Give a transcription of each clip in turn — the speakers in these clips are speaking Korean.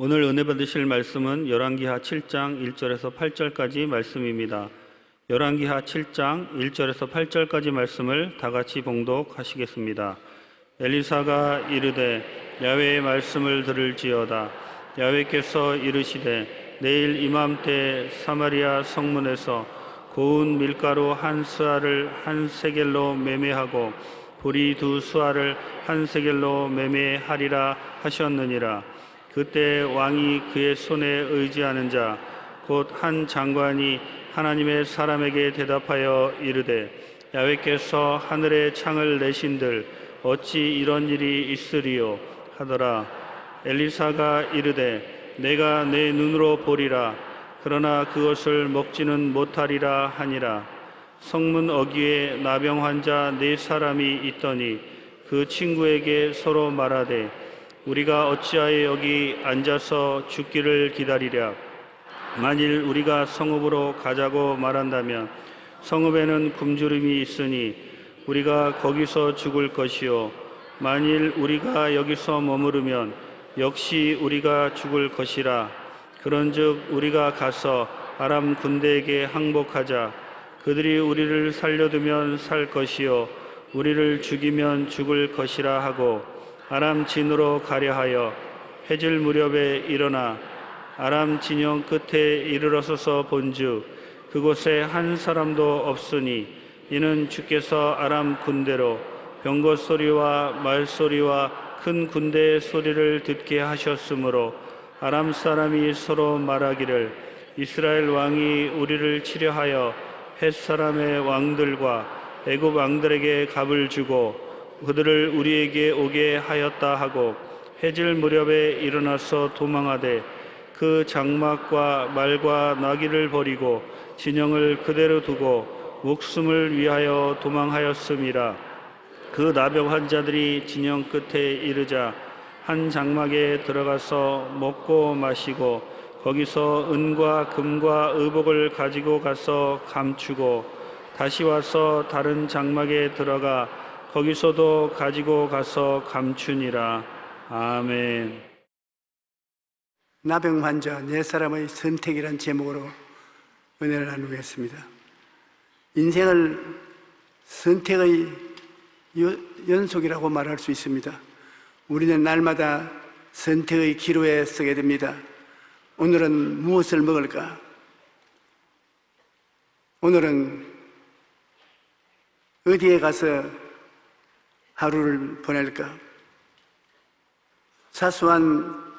오늘 은혜 받으실 말씀은 열왕기하 7장 1절에서 8절까지 말씀입니다. 열왕기하 7장 1절에서 8절까지 말씀을 다 같이 봉독하시겠습니다. 엘리사가 이르되 야훼의 말씀을 들을지어다. 야훼께서 이르시되 내일 이맘때 사마리아 성문에서 고운 밀가루 한 스아를 한 세겔로 매매하고 보리 두 스아를 한 세겔로 매매하리라 하셨느니라. 그때 왕이 그의 손에 의지하는 자 곧 한 장관이 하나님의 사람에게 대답하여 이르되 야훼께서 하늘의 창을 내신들 어찌 이런 일이 있으리요 하더라. 엘리사가 이르되 내가 내 눈으로 보리라. 그러나 그것을 먹지는 못하리라 하니라. 성문 어귀에 나병 환자 4사람이 있더니 그 친구에게 서로 말하되 우리가 어찌하여 여기 앉아서 죽기를 기다리랴. 만일 우리가 성읍으로 가자고 말한다면 성읍에는 굶주림이 있으니 우리가 거기서 죽을 것이요 만일 우리가 여기서 머무르면 역시 우리가 죽을 것이라. 그런즉 우리가 가서 아람 군대에게 항복하자. 그들이 우리를 살려두면 살 것이요 우리를 죽이면 죽을 것이라 하고 아람 진으로 가려하여 해질 무렵에 일어나 아람 진영 끝에 이르러서서 본즉 그곳에 한 사람도 없으니 이는 주께서 아람 군대로 병거 소리와 말 소리와 큰 군대의 소리를 듣게 하셨으므로 아람 사람이 서로 말하기를 이스라엘 왕이 우리를 치려하여 헷 사람의 왕들과 애굽 왕들에게 갑을 주고 그들을 우리에게 오게 하였다 하고 해질 무렵에 일어나서 도망하되 그 장막과 말과 나귀를 버리고 진영을 그대로 두고 목숨을 위하여 도망하였음이라. 그 나병 환자들이 진영 끝에 이르자 한 장막에 들어가서 먹고 마시고 거기서 은과 금과 의복을 가지고 가서 감추고 다시 와서 다른 장막에 들어가 거기서도 가지고 가서 감추니라. 아멘. 나병 환자 4사람의 선택이란 제목으로 은혜를 나누겠습니다. 인생을 선택의 연속이라고 말할 수 있습니다. 우리는 날마다 선택의 기로에 서게 됩니다. 오늘은 무엇을 먹을까? 오늘은 어디에 가서 하루를 보낼까? 사소한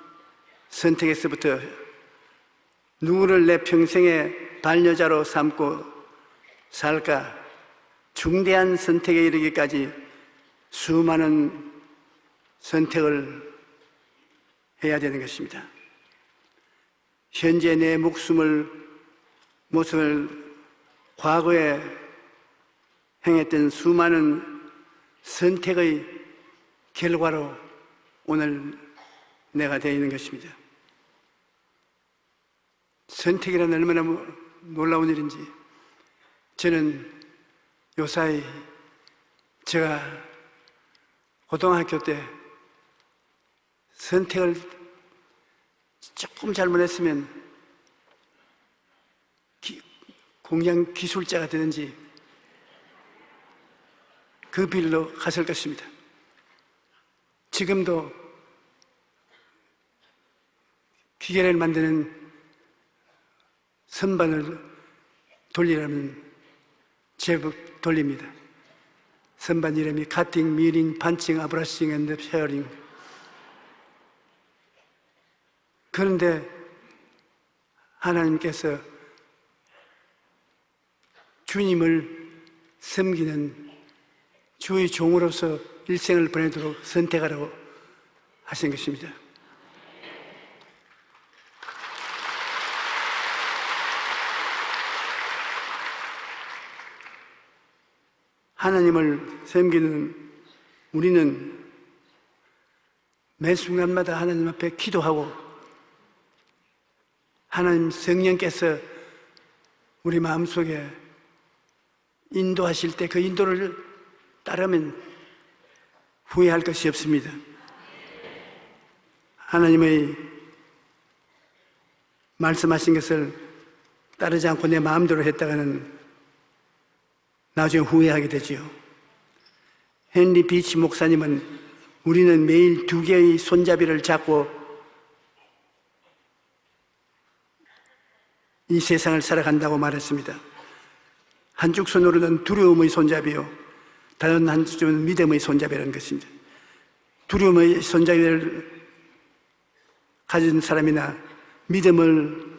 선택에서부터 누구를 내 평생의 반여자로 삼고 살까? 중대한 선택에 이르기까지 수많은 선택을 해야 되는 것입니다. 현재 내 모습을 과거에 행했던 수많은 선택의 결과로 오늘 내가 되어 있는 것입니다. 선택이란 얼마나 놀라운 일인지. 저는 요사이 제가 고등학교 때 선택을 조금 잘못했으면 공양 기술자가 되든지 그 길로 갔을 것입니다. 지금도 기계를 만드는 선반을 돌리라면 제법 돌립니다. 선반 이름이 카팅, 미링, 판칭, 아브라싱 앤드 페어링. 그런데 하나님께서 주님을 섬기는 주의 종으로서 일생을 보내도록 선택하라고 하신 것입니다. 하나님을 섬기는 우리는 매 순간마다 하나님 앞에 기도하고 하나님 성령께서 우리 마음속에 인도하실 때 그 인도를 따르면 후회할 것이 없습니다. 하나님의 말씀하신 것을 따르지 않고 내 마음대로 했다가는 나중에 후회하게 되지요. 헨리 비치 목사님은 우리는 매일 2개의 손잡이를 잡고 이 세상을 살아간다고 말했습니다. 한쪽 손으로는 두려움의 손잡이요, 다른 한쪽은 믿음의 손잡이라는 것입니다. 두려움의 손잡이를 가진 사람이나 믿음을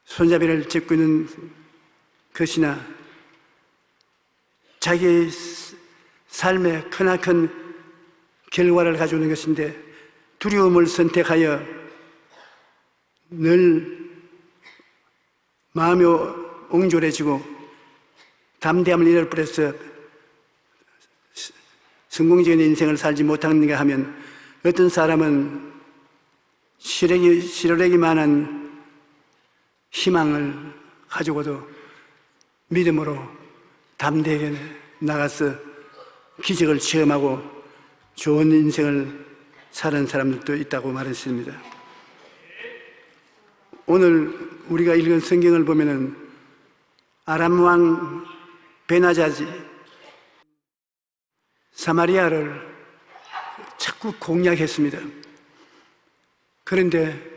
손잡이를 잡고 있는 것이나 자기의 삶에 크나큰 결과를 가져오는 것인데, 두려움을 선택하여 늘 마음이 옹졸해지고 담대함을 잃어버려서 성공적인 인생을 살지 못하는가 하면, 어떤 사람은 실효력이만한 희망을 가지고도 믿음으로 담대하게 나가서 기적을 체험하고 좋은 인생을 사는 사람들도 있다고 말했습니다. 오늘 우리가 읽은 성경을 보면은 아람 왕 베나자지 사마리아를 자꾸 공략했습니다. 그런데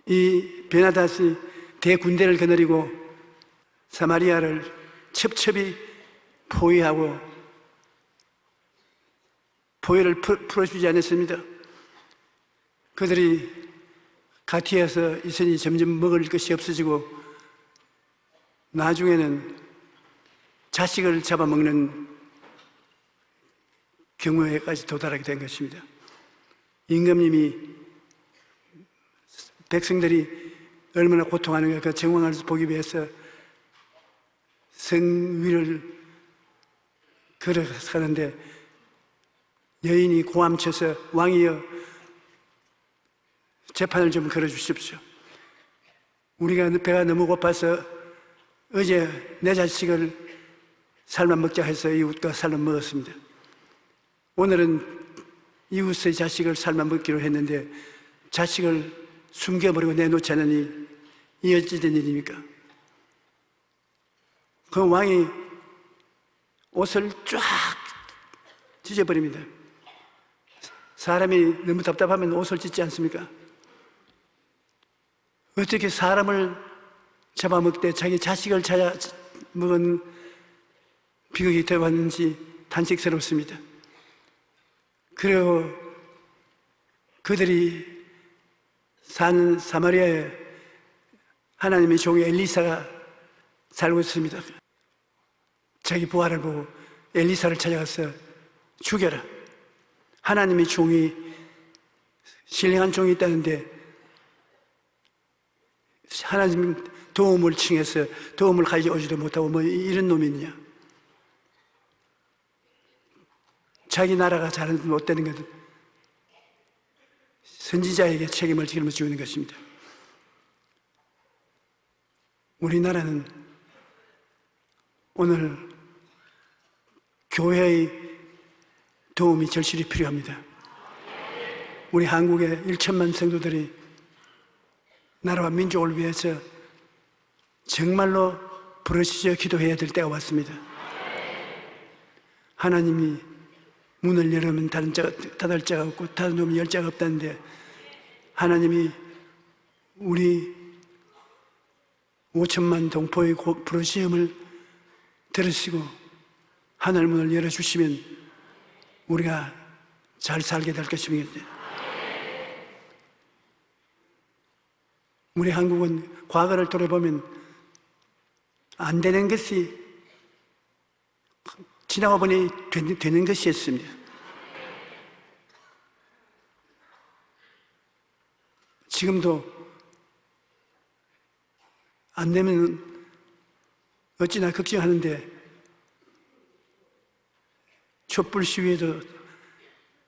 이 베나다시 대군대를 거느리고 사마리아를 첩첩이 포위하고 포위를 풀어주지 않았습니다. 그들이 가티에서 있으니 점점 먹을 것이 없어지고 나중에는 자식을 잡아먹는 경우에까지 도달하게 된 것입니다. 임금님이 백성들이 얼마나 고통하는가 그 정황을 보기 위해서 성 위를 걸어가는데 여인이 고함쳐서 왕이여 재판을 좀 걸어주십시오. 우리가 배가 너무 고파서 어제 내 자식을 삶아 먹자 해서 이웃과 삶아 먹었습니다. 오늘은 이웃의 자식을 삶아 먹기로 했는데 자식을 숨겨버리고 내놓지 않으니 이 어찌된 일입니까? 그 왕이 옷을 쫙 찢어버립니다. 사람이 너무 답답하면 옷을 찢지 않습니까? 어떻게 사람을 잡아먹되 자기 자식을 잡아먹은 비극이 되어왔는지 탄식스럽습니다. 그리고 그들이 사는 사마리아에 하나님의 종이 엘리사가 살고 있습니다. 자기 부하를 보고 엘리사를 찾아가서 죽여라. 하나님의 종이, 신령한 종이 있다는데 하나님 도움을 칭해서 도움을 가져오지도 못하고 뭐 이런 놈이 있냐. 자기 나라가 잘 못되는 것은 선지자에게 책임을 짊어지고 있는 것입니다. 우리나라는 오늘 교회의 도움이 절실히 필요합니다. 우리 한국의 1천만 성도들이 나라와 민족을 위해서 정말로 부르짖어 기도해야 될 때가 왔습니다. 하나님이 문을 열으면 닫을 자가 없고 닫으면 열 자가 없다는데, 하나님이 우리 5천만 동포의 부르짖음을 들으시고 하늘 문을 열어주시면 우리가 잘 살게 될 것입니다. 우리 한국은 과거를 돌아보면 안 되는 것이 지나가 보니 되는 것이었습니다. 지금도 안 되면 어찌나 걱정하는데, 촛불 시위에도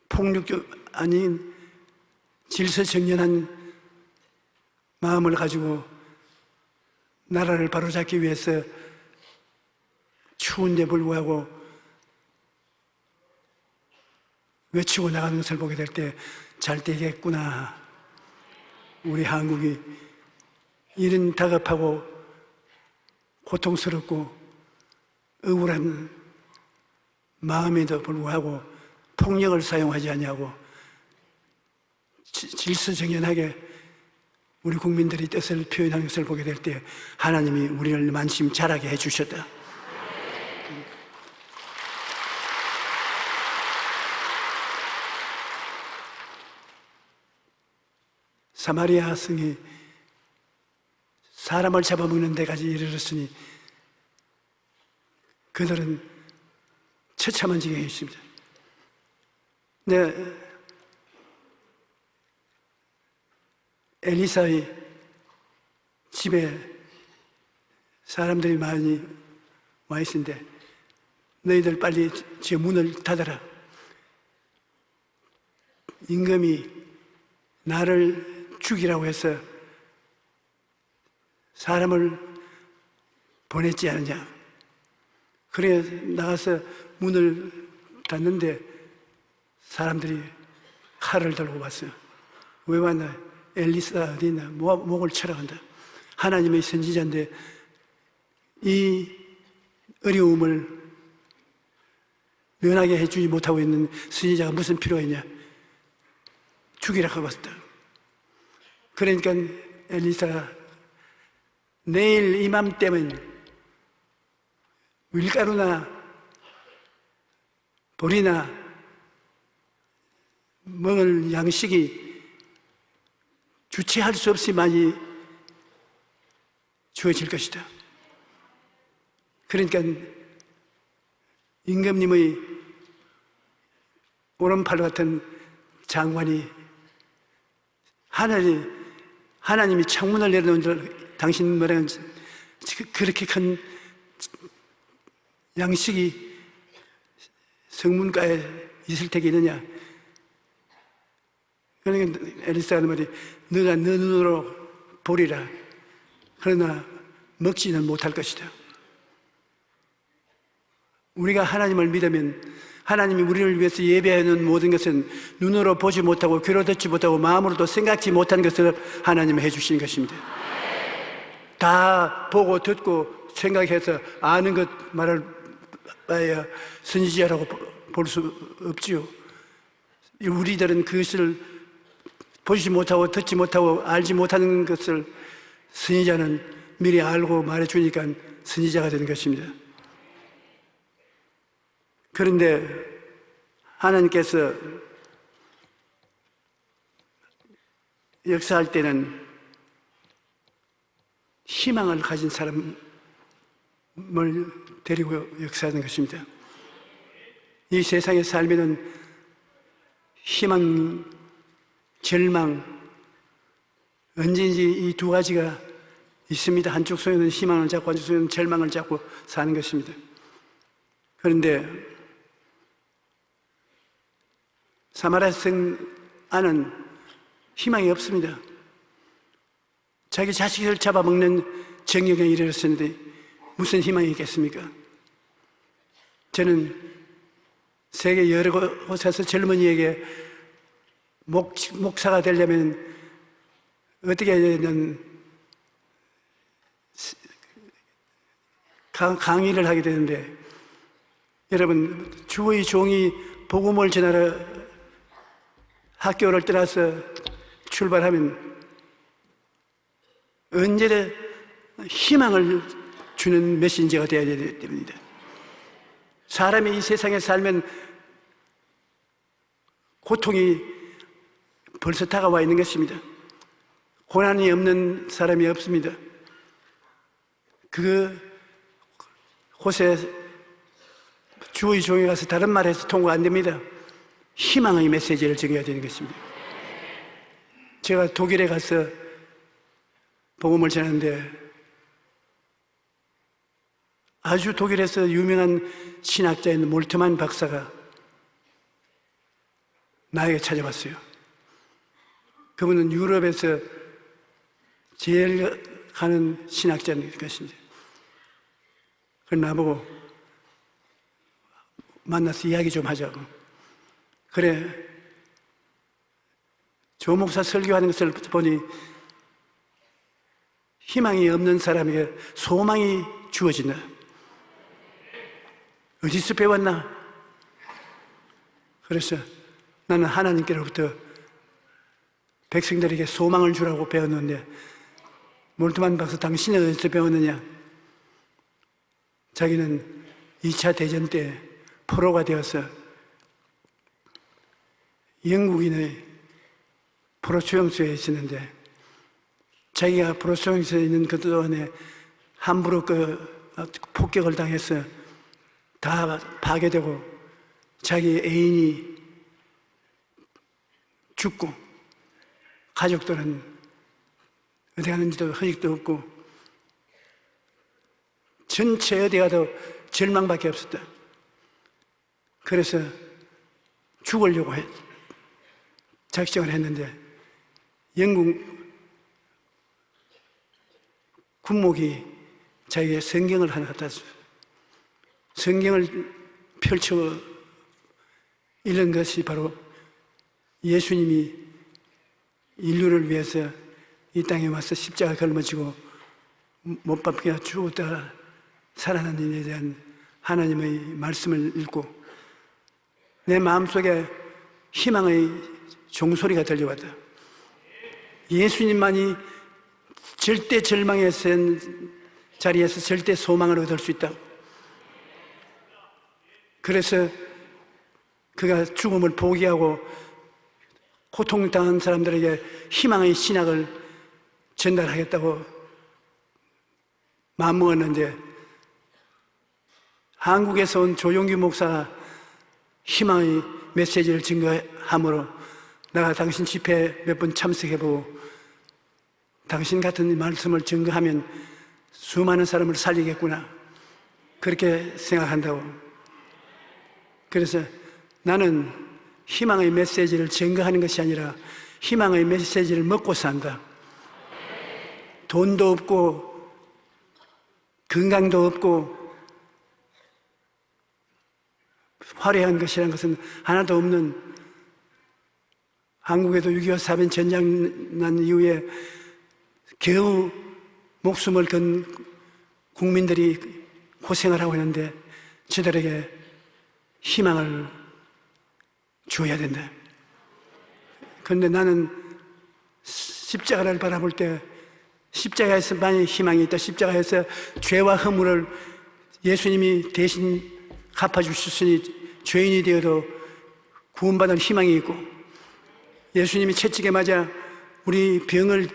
폭력적 아닌 질서정연한 마음을 가지고 나라를 바로잡기 위해서 추운데 불구하고 외치고 나가는 것을 보게 될 때 잘 되겠구나 우리 한국이 이런 다급하고 고통스럽고 억울한 마음에도 불구하고 폭력을 사용하지 않냐고 질서정연하게 우리 국민들이 뜻을 표현하는 것을 보게 될 때 하나님이 우리를 만심 자라게 해주셨다. 사마리아 성이 사람을 잡아먹는 데까지 이르렀으니 그들은 처참한 지경에 있습니다. 네, 엘리사의 집에 사람들이 많이 와 있는데 너희들 빨리 저 문을 닫아라. 임금이 나를 죽이라고 해서 사람을 보냈지 않느냐. 그래 나가서 문을 닫는데 사람들이 칼을 들고 왔어요. 왜 왔나? 엘리사 어디 있나? 목을 쳐라 한다. 하나님의 선지자인데 이 어려움을 면하게 해주지 못하고 있는 선지자가 무슨 필요가 있냐? 죽이라고 하고 왔다. 그러니까 엘리사가 내일 이맘때면 밀가루나 보리나 먹을 양식이 주체할 수 없이 많이 주어질 것이다. 그러니까 임금님의 오른팔 같은 장관이 하나님이 창문을 내려놓은 줄 당신 뭐라는 그렇게 큰 양식이 성문가에 있을 테게 있느냐. 그러니까 엘리사가 말이 너가 너 눈으로 보리라. 그러나 먹지는 못할 것이다. 우리가 하나님을 믿으면 하나님이 우리를 위해서 예배하는 모든 것은 눈으로 보지 못하고 귀로 듣지 못하고 마음으로도 생각지 못한 것을 하나님이 해주시는 것입니다. 다 보고 듣고 생각해서 아는 것 말을 봐야 선지자라고 볼 수 없지요. 우리들은 그것을 보지 못하고 듣지 못하고 알지 못하는 것을 선지자는 미리 알고 말해주니까 선지자가 되는 것입니다. 그런데 하나님께서 역사할 때는 희망을 가진 사람을 데리고 역사하는 것입니다. 이 세상에 살면은 희망, 절망, 언제든지 이 두 가지가 있습니다. 한쪽 손에는 희망을 잡고 한쪽 손에는 절망을 잡고 사는 것입니다. 그런데 사마리아 성 안은 희망이 없습니다. 자기 자식을 잡아먹는 정경에 이르렀는데 무슨 희망이 있겠습니까? 저는 세계 여러 곳에서 젊은이에게 목사가 되려면 어떻게 해야 되는 강의를 하게 되는데, 여러분, 주의 종이 복음을 전하러 학교를 떠나서 출발하면 언제나 희망을 주는 메신저가 되어야 됩니다. 사람이 이 세상에 살면 고통이 벌써 다가와 있는 것입니다. 고난이 없는 사람이 없습니다. 그 곳에 주의 종에 가서 다른 말해서 통과 안 됩니다. 희망의 메시지를 전해야 되는 것입니다. 제가 독일에 가서 복음을 전하는데 아주 독일에서 유명한 신학자인 몰트만 박사가 나에게 찾아왔어요. 그분은 유럽에서 제일 가는 신학자인 것입니다. 그래서 나보고 만나서 이야기 좀 하자고. 그래, 조 목사 설교하는 것을 보니 희망이 없는 사람에게 소망이 주어진다. 어디서 배웠나? 그래서 나는 하나님께로부터 백성들에게 소망을 주라고 배웠는데, 몰트만 박사, 당신은 어디서 배웠느냐? 자기는 2차 대전 때 포로가 되어서 영국인의 포로 수용소에 있었는데, 자기가 포로 수용소에 있는 그 동안에 함부로 폭격을 당해서 다 파괴되고 자기 애인이 죽고 가족들은 어디 가는지도 흔적도 없고 전체 어디 가도 절망밖에 없었다. 그래서 죽으려고 작정을 했는데 영국 군목이 자기의 성경을 하나 갖다 줬어요. 성경을 펼쳐 읽은 것이 바로 예수님이 인류를 위해서 이 땅에 와서 십자가 걸머지고 못 박혀 죽었다가 살아난 일에 대한 하나님의 말씀을 읽고 내 마음속에 희망의 종소리가 들려왔다. 예수님만이 절대 절망에 센 자리에서 절대 소망을 얻을 수 있다고. 그래서 그가 죽음을 포기하고 고통당한 사람들에게 희망의 신학을 전달하겠다고 마음먹었는데, 한국에서 온 조용기 목사가 희망의 메시지를 증거함으로 내가 당신 집회 몇 번 참석해보고 당신 같은 말씀을 증거하면 수많은 사람을 살리겠구나, 그렇게 생각한다고. 그래서 나는 희망의 메시지를 증거하는 것이 아니라 희망의 메시지를 먹고 산다. 돈도 없고 건강도 없고 화려한 것이라는 것은 하나도 없는, 한국에도 6.25 사변 전쟁 난 이후에 겨우 목숨을 건 국민들이 고생을 하고 있는데 저들에게 희망을 줘야 된다. 그런데 나는 십자가를 바라볼 때 십자가에서만이 희망이 있다. 십자가에서 죄와 허물을 예수님이 대신 갚아주셨으니 죄인이 되어도 구원받을 희망이 있고, 예수님이 채찍에 맞아 우리 병을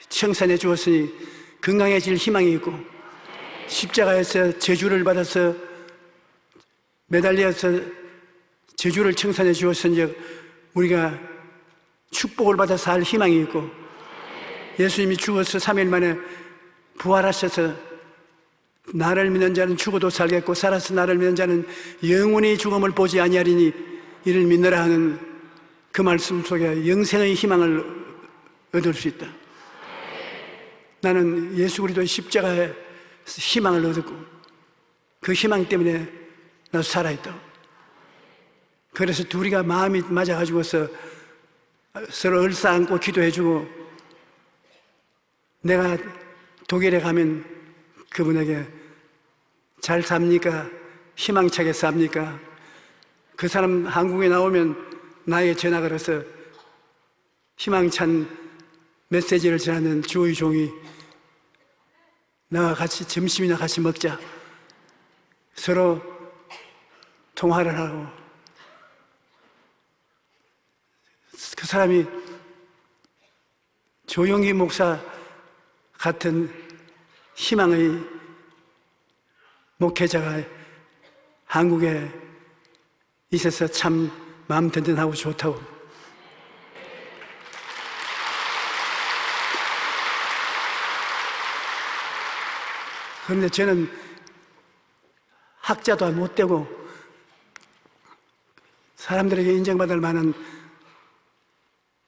청산해 주었으니 건강해질 희망이 있고, 십자가에서 저주를 받아서 매달려서 저주를 청산해 주었으니 우리가 축복을 받아 살 희망이 있고, 예수님이 죽어서 3일 만에 부활하셔서 나를 믿는 자는 죽어도 살겠고 살아서 나를 믿는 자는 영원히 죽음을 보지 아니하리니 이를 믿느라 하는 그 말씀 속에 영생의 희망을 얻을 수 있다. 나는 예수 그리스도의 십자가에 희망을 얻었고 그 희망 때문에 나도 살아있다. 그래서 둘이가 마음이 맞아가지고서 서로 얼싸안고 기도해주고, 내가 독일에 가면 그분에게 잘 삽니까? 희망차게 삽니까? 그 사람 한국에 나오면 나에게 전화 걸어서 희망찬 메시지를 전하는 주의 종이 나와 같이 점심이나 같이 먹자. 서로 통화를 하고, 그 사람이 조용기 목사 같은 희망의 목회자가 한국에 있어서 참 마음 든든하고 좋다고. 그런데 저는 학자도 못 되고 사람들에게 인정받을 만한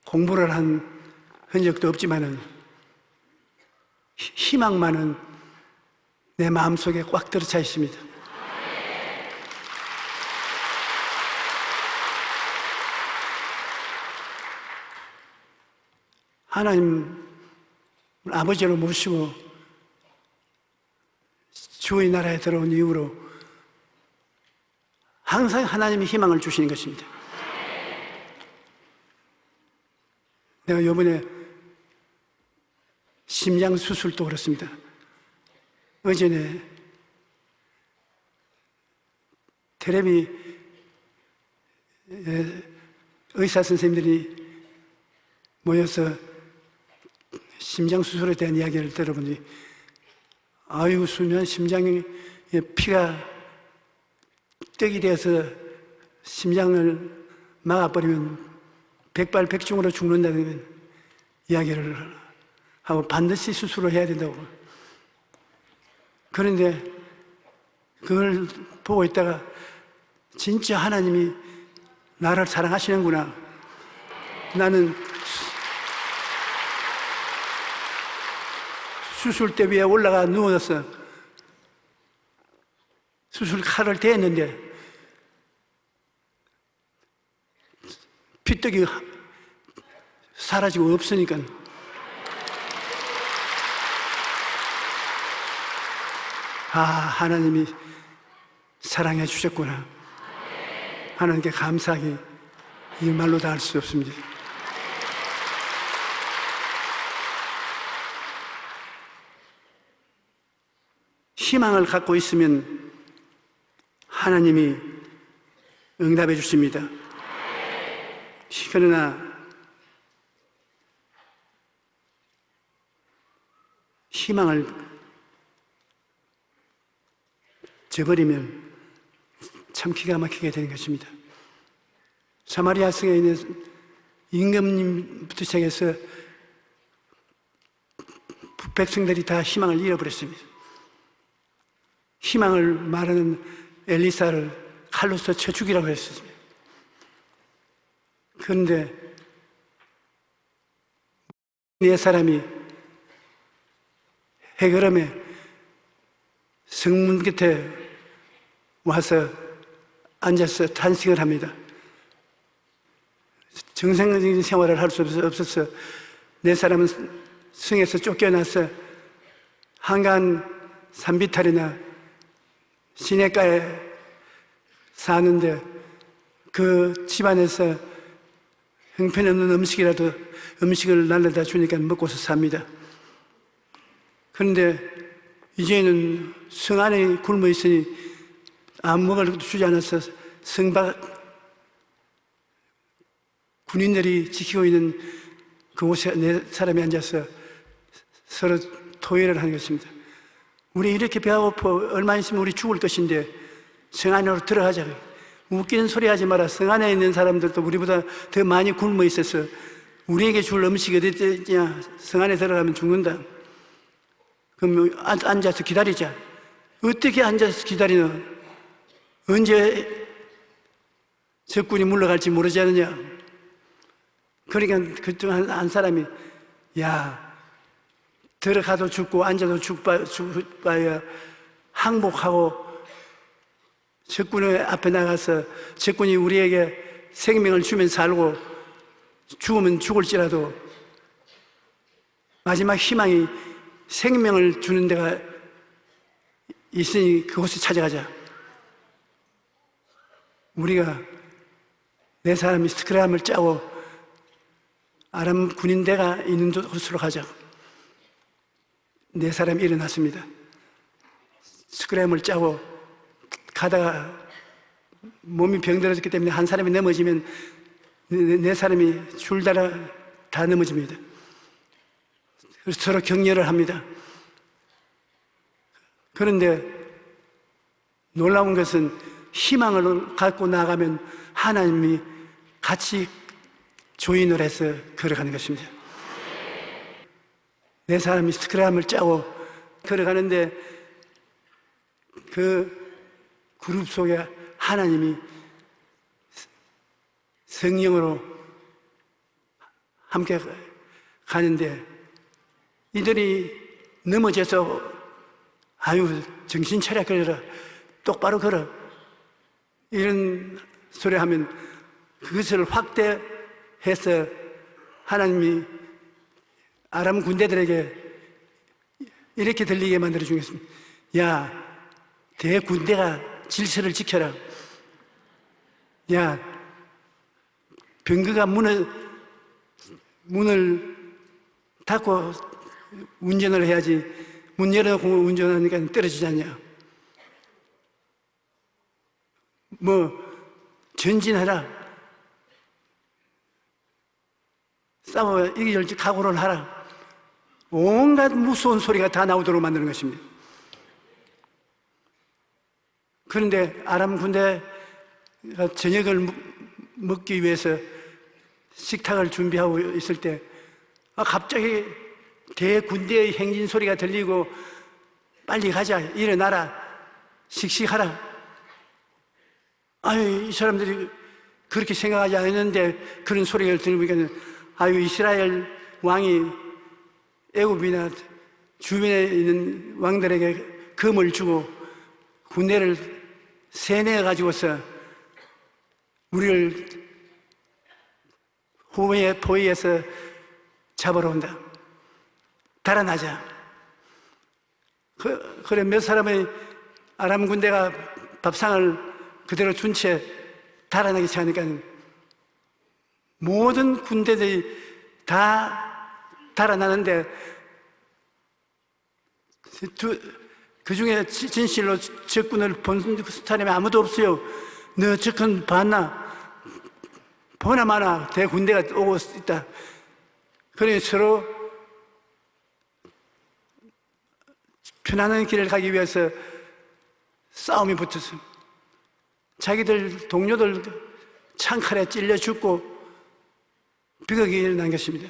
공부를 한 흔적도 없지만은 희망만은 내 마음속에 꽉 들어차 있습니다. 하나님 아버지로 모시고 주의 나라에 들어온 이후로 항상 하나님이 희망을 주시는 것입니다. 내가 이번에 심장 수술도 그렇습니다. 어제는 텔레비 의사 선생님들이 모여서 심장 수술에 대한 이야기를 들어보니 아유 수면 심장에 피가 떡이 되어서 심장을 막아버리면 백발백중으로 죽는다는 이야기를 하고 반드시 수술을 해야 된다고. 그런데 그걸 보고 있다가 진짜 하나님이 나를 사랑하시는구나. 나는 수술대 위에 올라가 누워서 수술 칼을 대었는데 피떡이 사라지고 없으니까 하나님이 사랑해 주셨구나. 하나님께 감사하기 이 말로 다 할 수 없습니다. 희망을 갖고 있으면 하나님이 응답해 주십니다. 그러나 희망을 저버리면 참 기가 막히게 되는 것입니다. 사마리아 성에 있는 임금님부터 시작해서 백성들이 다 희망을 잃어버렸습니다. 희망을 말하는 엘리사를 칼로 쳐 죽이라고 했습니다. 그런데 네 사람이 해결함에 성문 곁에 와서 앉아서 탄식을 합니다. 정상적인 생활을 할 수 없어서 네 사람은 성에서 쫓겨나서 한가한 산비탈이나 시내가에 사는데 그 집안에서 형편없는 음식을 날려다 주니까 먹고서 삽니다. 그런데 이제는 성 안에 굶어 있으니 아무 먹을 것도 주지 않아서 성 밖 군인들이 지키고 있는 그곳에 네 사람이 앉아서 서로 토의를 하는 것입니다. 우리 이렇게 배가 고파 얼마 있으면 우리 죽을 것인데 성 안으로 들어가자. 웃기는 소리 하지 마라. 성 안에 있는 사람들도 우리보다 더 많이 굶어 있어서 우리에게 줄 음식이 어디 있냐. 성 안에 들어가면 죽는다. 그럼 앉아서 기다리자. 어떻게 앉아서 기다리나? 언제 적군이 물러갈지 모르지 않느냐? 그러니까 그중 한 사람이 야 들어가도 죽고 앉아도 죽봐야 항복하고 적군의 앞에 나가서 적군이 우리에게 생명을 주면 살고 죽으면 죽을지라도 마지막 희망이 생명을 주는 데가 있으니 그곳에 찾아가자. 우리가 네 사람이 스크램을 짜고 아람 군인대가 있는 곳으로 가자. 네 사람이 일어났습니다. 스크램을 짜고 가다가 몸이 병들어졌기 때문에 한 사람이 넘어지면 네 사람이 줄다라 다 넘어집니다. 그래서 서로 격려를 합니다. 그런데 놀라운 것은 희망을 갖고 나가면 하나님이 같이 조인을 해서 걸어가는 것입니다. 네 사람이 스크램을 짜고 걸어가는데 그 그룹 속에 하나님이 성령으로 함께 가는데 이들이 넘어져서 아유 정신 차려 걸어라 똑바로 걸어 이런 소리 하면 그것을 확대해서 하나님이 아람 군대들에게 이렇게 들리게 만들어 주겠습니다. 야, 대군대가 질서를 지켜라. 야, 병거가 문을 닫고 운전을 해야지 문 열어놓고 운전하니까 떨어지지 않냐. 뭐 전진하라. 싸워 이길 각오를 하라. 온갖 무서운 소리가 다 나오도록 만드는 것입니다. 그런데 아람 군대가 저녁을 먹기 위해서 식탁을 준비하고 있을 때 갑자기 대군대의 행진 소리가 들리고 빨리 가자, 일어나라, 식식하라. 아유, 이 사람들이 그렇게 생각하지 않았는데 그런 소리를 들으니까 아유, 이스라엘 왕이 애굽이나 주변에 있는 왕들에게 금을 주고 군대를 세뇌해 가지고서 우리를 후에 포위해서 잡으러 온다. 달아나자. 그래 몇 사람의 아람 군대가 밥상을 그대로 준 채 달아나기 시작하니까 모든 군대들이 다 달아나는데 그 중에 진실로 적군을 본 사람이 아무도 없어요. 너 적군 봤나? 보나 마나 대군대가 오고 있다. 그래 서로 편안한 길을 가기 위해서 싸움이 붙었어. 자기들 동료들 창칼에 찔려 죽고 비극이 일어난 것입니다.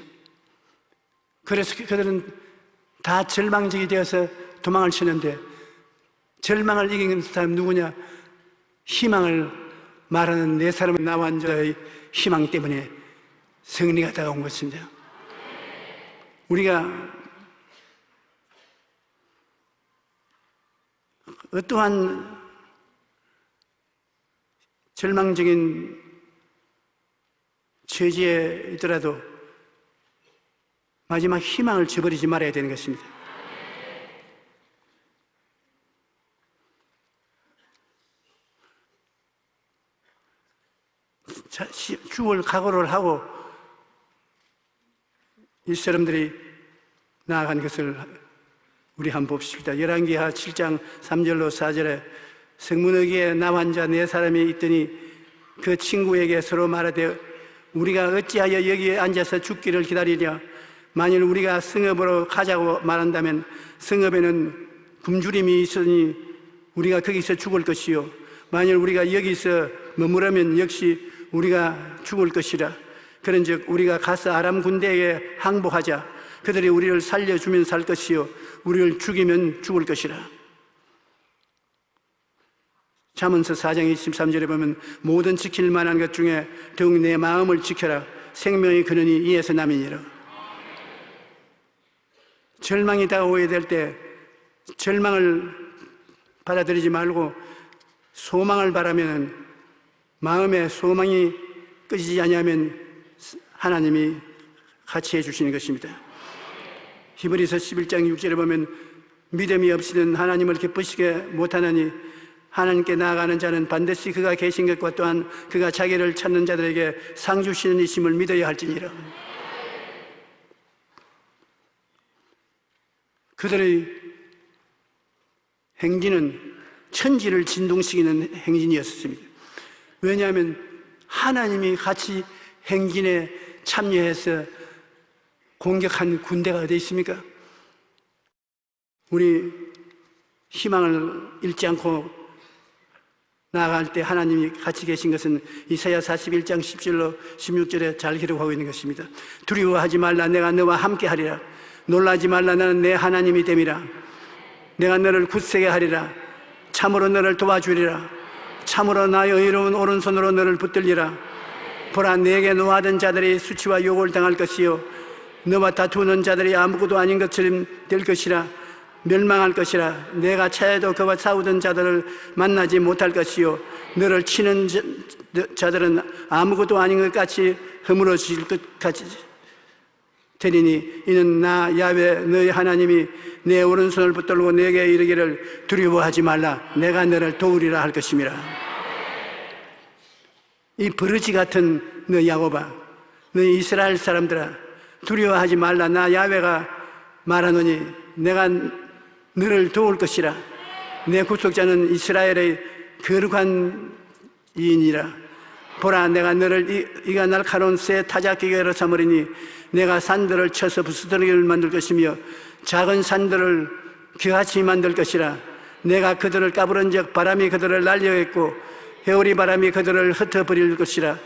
그래서 그들은 다 절망적이 되어서 도망을 치는데 절망을 이기는 사람 누구냐? 희망을 말하는 네 사람의 나완자의 희망 때문에 승리가 다가온 것입니다. 우리가 어떠한 절망적인 처지에 있더라도 마지막 희망을 저버리지 말아야 되는 것입니다. 죽을 각오를 하고 이 사람들이 나아간 것을 우리 한번 봅시다. 열왕기하 7장 3절로 4절에 성문어기에 나환자 네 사람이 있더니 그 친구에게 서로 말하되 우리가 어찌하여 여기에 앉아서 죽기를 기다리랴. 만일 우리가 성읍으로 가자고 말한다면 성읍에는 굶주림이 있으니 우리가 거기서 죽을 것이요 만일 우리가 여기서 머무르면 역시 우리가 죽을 것이라. 그런즉 우리가 가서 아람 군대에게 항복하자. 그들이 우리를 살려주면 살 것이요 우리를 죽이면 죽을 것이라. 잠언서 4장 23절에 보면 모든 지킬 만한 것 중에 더욱 내 마음을 지켜라. 생명의 근원이 이에서 남이니라. 절망이 다가오게 될 때 절망을 받아들이지 말고 소망을 바라면 마음에 소망이 꺼지지 않으면 하나님이 같이 해주시는 것입니다. 히브리서 11장 6절에 보면 믿음이 없이는 하나님을 기쁘시게 못하나니 하나님께 나아가는 자는 반드시 그가 계신 것과 또한 그가 자기를 찾는 자들에게 상 주시는 이심을 믿어야 할지니라. 그들의 행진은 천지를 진동시키는 행진이었습니다. 왜냐하면 하나님이 같이 행진에 참여해서 공격한 군대가 어디 있습니까? 우리 희망을 잃지 않고 나아갈 때 하나님이 같이 계신 것은 이사야 41장 10절로 16절에 잘 기록하고 있는 것입니다. 두려워하지 말라. 내가 너와 함께 하리라. 놀라지 말라. 나는 내 하나님이 됨이라. 내가 너를 굳세게 하리라. 참으로 너를 도와주리라. 참으로 나의 의로운 오른손으로 너를 붙들리라. 보라, 내게 노하던 자들이 수치와 욕을 당할 것이요 너와 다투는 자들이 아무것도 아닌 것처럼 될 것이라. 멸망할 것이라. 내가 차에도 그와 싸우던 자들을 만나지 못할 것이요 너를 치는 자들은 아무것도 아닌 것 같이 허물어질 것 같이 되리니 이는 나 야훼 너희 하나님이 내 오른손을 붙들고 내게 이르기를 두려워하지 말라 내가 너를 도우리라 할 것임이라. 이 버러지 같은 너 야곱아, 너 이스라엘 사람들아, 두려워하지 말라. 나 야훼가 말하노니 내가 너를 도울 것이라. 내 구속자는 이스라엘의 거룩한 이인이라. 보라, 내가 너를 이가 날카로운 새 타작기계로 삼으리니 내가 산들을 쳐서 부스러기를 만들 것이며 작은 산들을 겨같이 만들 것이라. 내가 그들을 까부른 적 바람이 그들을 날려했고 회오리 바람이 그들을 흩어버릴 것이라.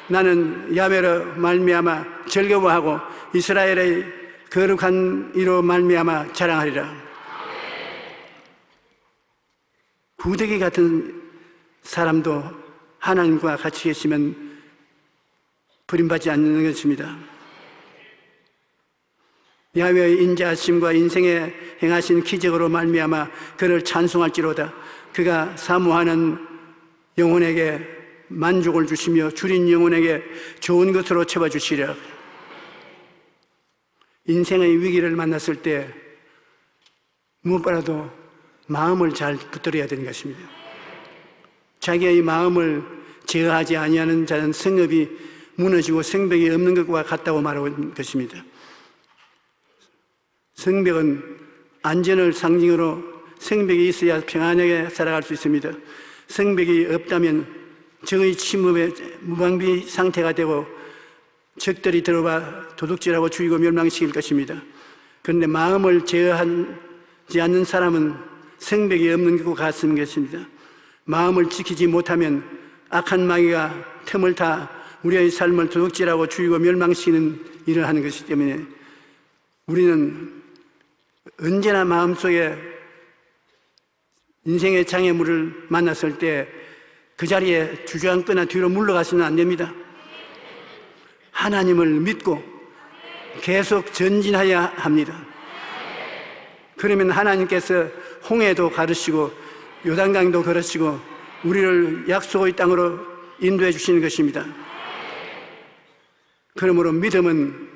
나는 야훼로 말미암아 즐거워하고 이스라엘의 거룩한 이로 말미암아 자랑하리라. 구더기 같은 사람도 하나님과 같이 계시면 버림받지 않는 것입니다. 야훼의 인자하심과 인생에 행하신 기적으로 말미암아 그를 찬송할지로다. 그가 사모하는 영혼에게 만족을 주시며 줄인 영혼에게 좋은 것으로 채워주시리라. 인생의 위기를 만났을 때 무엇보다도 마음을 잘 붙들어야 되는 것입니다. 자기의 마음을 제어하지 아니하는 자는 성읍이 무너지고 성벽이 없는 것과 같다고 말하는 것입니다. 성벽은 안전을 상징으로 성벽이 있어야 평안하게 살아갈 수 있습니다. 성벽이 없다면 적의 침범에 무방비 상태가 되고 적들이 들어와 도둑질하고 죽이고 멸망시킬 것입니다. 그런데 마음을 제어하지 않는 사람은 성벽이 없는 것과 같은 것입니다. 마음을 지키지 못하면 악한 마귀가 틈을 타 우리의 삶을 도둑질하고 죽이고 멸망시키는 일을 하는 것이기 때문에 우리는 언제나 마음속에 인생의 장애물을 만났을 때 그 자리에 주저앉거나 뒤로 물러가서는 안 됩니다. 하나님을 믿고 계속 전진해야 합니다. 그러면 하나님께서 홍해도 가르시고 요단강도 가르시고 우리를 약속의 땅으로 인도해 주시는 것입니다. 그러므로 믿음은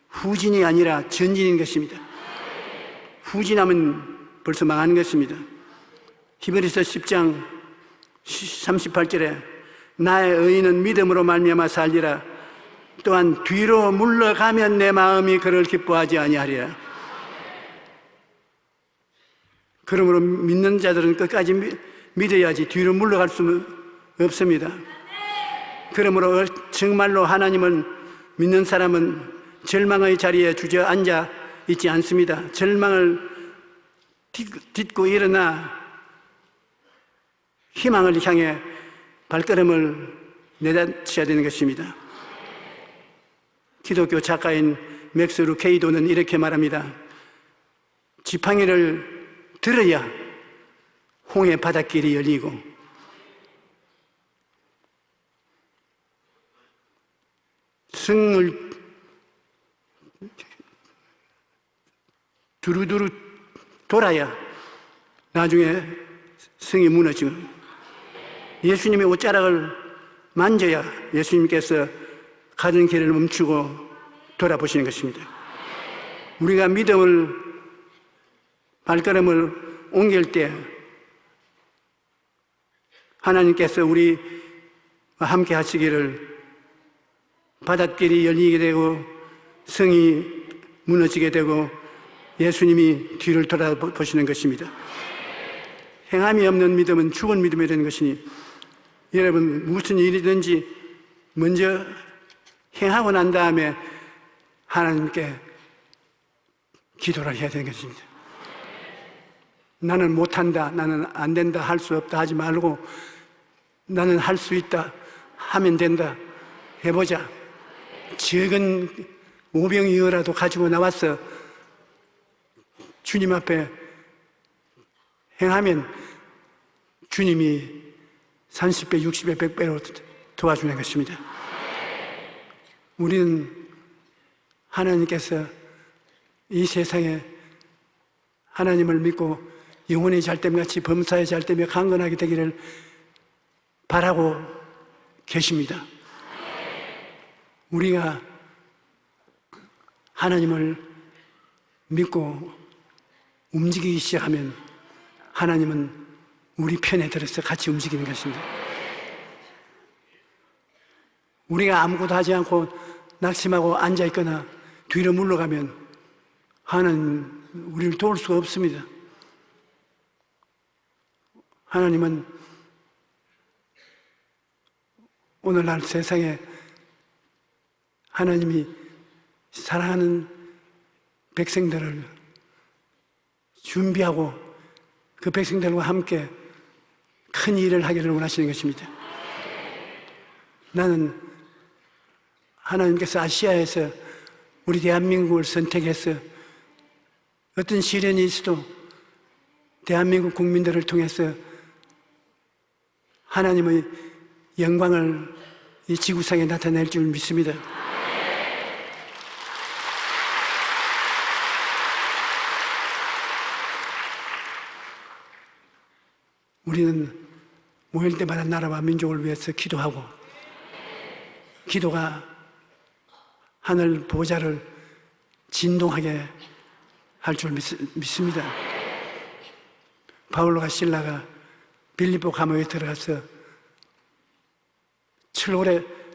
후진이 아니라 전진인 것입니다. 후진하면 벌써 망하는 것입니다. 히브리서 10장 38절에 나의 의인은 믿음으로 말미암아 살리라. 또한 뒤로 물러가면 내 마음이 그를 기뻐하지 아니하리라. 그러므로 믿는 자들은 끝까지 믿어야지 뒤로 물러갈 수는 없습니다. 그러므로 정말로 하나님을 믿는 사람은 절망의 자리에 주저앉아 있지 않습니다. 절망을 딛고 일어나 희망을 향해 발걸음을 내닫혀야 되는 것입니다. 기독교 작가인 맥스 루케이도는 이렇게 말합니다. 지팡이를 들어야 홍해 바닷길이 열리고 성을 두루두루 돌아야 나중에 성이 무너지고 예수님의 옷자락을 만져야 예수님께서 가는 길을 멈추고 돌아보시는 것입니다. 우리가 믿음을 발걸음을 옮길 때 하나님께서 우리와 함께 하시기를 바닷길이 열리게 되고 성이 무너지게 되고 예수님이 뒤를 돌아보시는 것입니다. 행함이 없는 믿음은 죽은 믿음이 되는 것이니 여러분 무슨 일이든지 먼저 행하고 난 다음에 하나님께 기도를 해야 되는 것입니다. 나는 못한다, 나는 안 된다, 할 수 없다 하지 말고 나는 할 수 있다, 하면 된다, 해보자. 적은 오병이어라도 가지고 나와서 주님 앞에 행하면 주님이 30배, 60배, 100배로 도와주는 것입니다. 우리는 하나님께서 이 세상에 하나님을 믿고 영혼의 잘됨같이 범사의 잘됨에 강건하게 되기를 바라고 계십니다. 우리가 하나님을 믿고 움직이기 시작하면 하나님은 우리 편에 들어서 같이 움직이는 것입니다. 우리가 아무것도 하지 않고 낙심하고 앉아있거나 뒤로 물러가면 하나님 우리를 도울 수가 없습니다. 하나님은 오늘날 세상에 하나님이 사랑하는 백성들을 준비하고 그 백성들과 함께 큰 일을 하기를 원하시는 것입니다. 나는 하나님께서 아시아에서 우리 대한민국을 선택해서 어떤 시련이 있어도 대한민국 국민들을 통해서 하나님의 영광을 이 지구상에 나타낼 줄 믿습니다. 우리는 모일 때마다 나라와 민족을 위해서 기도하고 기도가 하늘 보좌를 진동하게 할 줄 믿습니다. 바울과 실라가 빌립보 감옥에 들어가서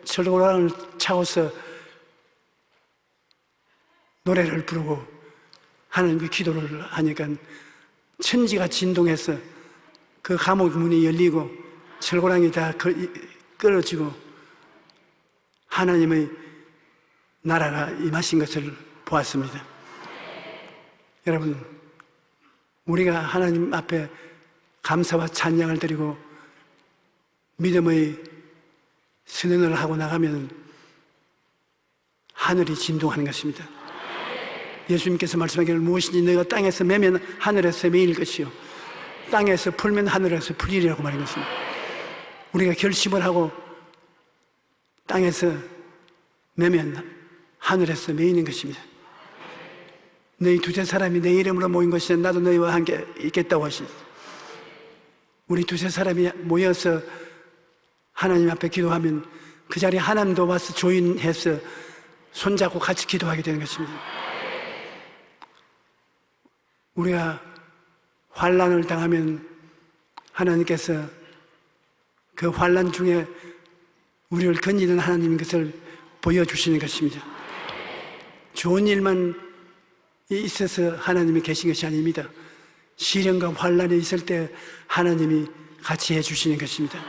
철고랑을 차고서 노래를 부르고 하나님께 기도를 하니까 천지가 진동해서 그 감옥 문이 열리고 철고랑이 다 끊어지고 하나님의 나라가 임하신 것을 보았습니다. 여러분, 우리가 하나님 앞에 감사와 찬양을 드리고 믿음의 선언을 하고 나가면 하늘이 진동하는 것입니다. 예수님께서 말씀하기를 무엇이든지 너희가 땅에서 매면 하늘에서 매일 것이요 땅에서 풀면 하늘에서 풀리리라고 말한 것입니다. 우리가 결심을 하고 땅에서 매면 하늘에서 매이는 것입니다. 너희 두세 사람이 내 이름으로 모인 것이라 나도 너희와 함께 있겠다고 하시니 우리 두세 사람이 모여서 하나님 앞에 기도하면 그 자리에 하나님도 와서 조인해서 손잡고 같이 기도하게 되는 것입니다. 우리가 환난을 당하면 하나님께서 그 환난 중에 우리를 건지는 하나님인 것을 보여주시는 것입니다. 좋은 일만 있어서 하나님이 계신 것이 아닙니다. 시련과 환난이 있을 때 하나님이 같이 해주시는 것입니다.